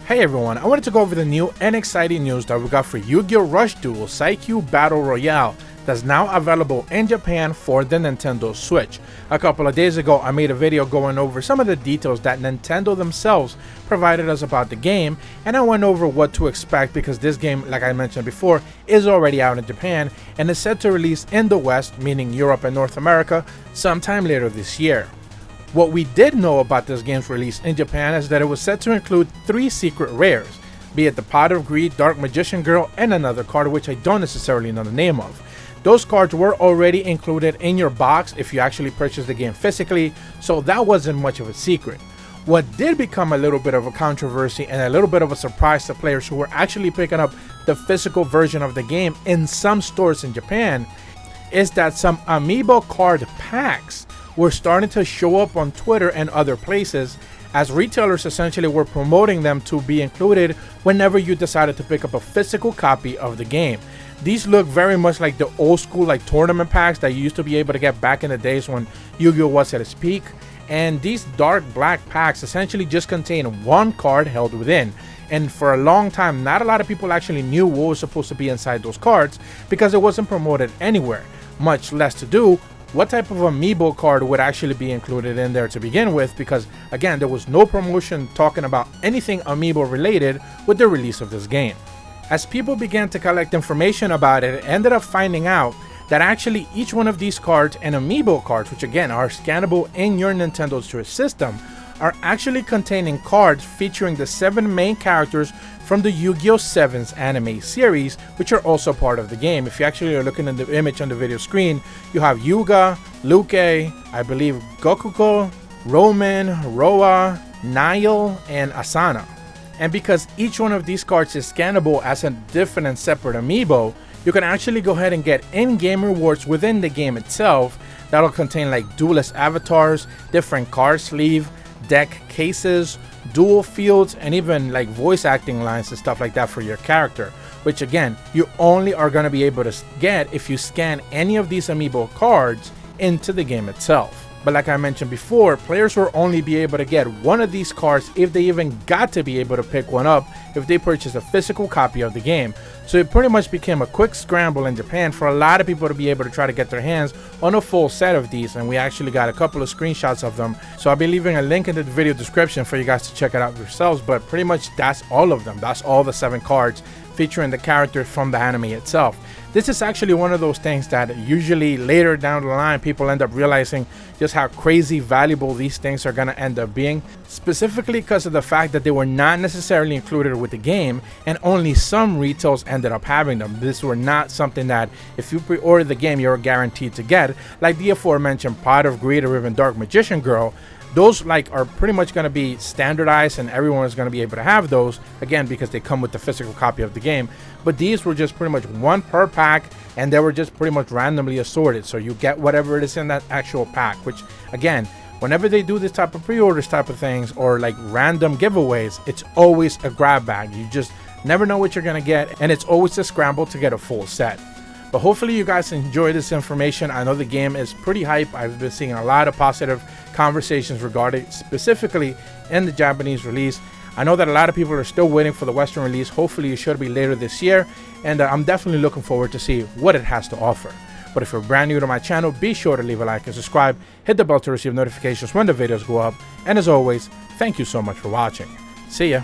Hey everyone, I wanted to go over the new and exciting news that we got for Yu-Gi-Oh! Rush Duel Saikyou Battle Royale that's now available in Japan for the Nintendo Switch. A couple of days ago, I made a video going over some of the details that Nintendo themselves provided us about the game, and I went over what to expect because this game, like I mentioned before, is already out in Japan and is set to release in the West, meaning Europe and North America, sometime later this year. What we did know about this game's release in Japan is that it was set to include 3 secret rares, be it the Pot of Greed, Dark Magician Girl, and another card which I don't necessarily know the name of. Those cards were already included in your box if you actually purchased the game physically, so that wasn't much of a secret. What did become a little bit of a controversy and a little bit of a surprise to players who were actually picking up the physical version of the game in some stores in Japan is that some amiibo card packs were starting to show up on Twitter and other places, as retailers essentially were promoting them to be included whenever you decided to pick up a physical copy of the game. These look very much like the old school tournament packs that you used to be able to get back in the days when Yu-Gi-Oh! Was at its peak, and these dark black packs essentially just contain one card held within. And for a long time, not a lot of people actually knew what was supposed to be inside those cards because it wasn't promoted anywhere, much less to do what type of amiibo card would actually be included in there to begin with, because again, there was no promotion talking about anything amiibo related with the release of this game. As people began to collect information about it, ended up finding out that actually each one of these cards and amiibo cards, which again are scannable in your Nintendo Switch system, are actually containing cards featuring the 7 main characters from the Yu-Gi-Oh! 7's anime series, which are also part of the game. If you actually are looking at the image on the video screen, you have Yuga, Luke, I believe Gokuko, Roman, Roa, Nile, and Asana. And because each one of these cards is scannable as a different and separate amiibo, you can actually go ahead and get in-game rewards within the game itself that'll contain duelist avatars, different card sleeve, deck cases, dual fields, and even voice acting lines and stuff like that for your character, which again, you only are going to be able to get if you scan any of these amiibo cards into the game itself. But like I mentioned before, players will only be able to get one of these cards if they even got to be able to pick one up if they purchase a physical copy of the game. So it pretty much became a quick scramble in Japan for a lot of people to be able to try to get their hands on a full set of these, and we actually got a couple of screenshots of them. So I'll be leaving a link in the video description for you guys to check it out yourselves, but pretty much that's all of them. That's all the 7 cards featuring the characters from the anime itself. This is actually one of those things that usually later down the line people end up realizing just how crazy valuable these things are going to end up being, specifically because of the fact that they were not necessarily included with the game and only some retails ended up having them. This were not something that if you pre-order the game you're guaranteed to get, like the aforementioned Pot of Greed or even Dark Magician Girl. Those are pretty much going to be standardized and everyone is going to be able to have those, again because they come with the physical copy of the game. But these were just pretty much one per pack, and they were just pretty much randomly assorted, so you get whatever it is in that actual pack, which again, whenever they do this type of pre-orders type of things or random giveaways, it's always a grab bag. You just never know what you're going to get, and it's always a scramble to get a full set. But hopefully you guys enjoy this information. I know the game is pretty hype. I've been seeing a lot of positive conversations regarding it, specifically in the Japanese release. I know that a lot of people are still waiting for the Western release. Hopefully it should be later this year, and I'm definitely looking forward to see what it has to offer. But if you're brand new to my channel, be sure to leave a like and subscribe, hit the bell to receive notifications when the videos go up, and as always, thank you so much for watching. See ya!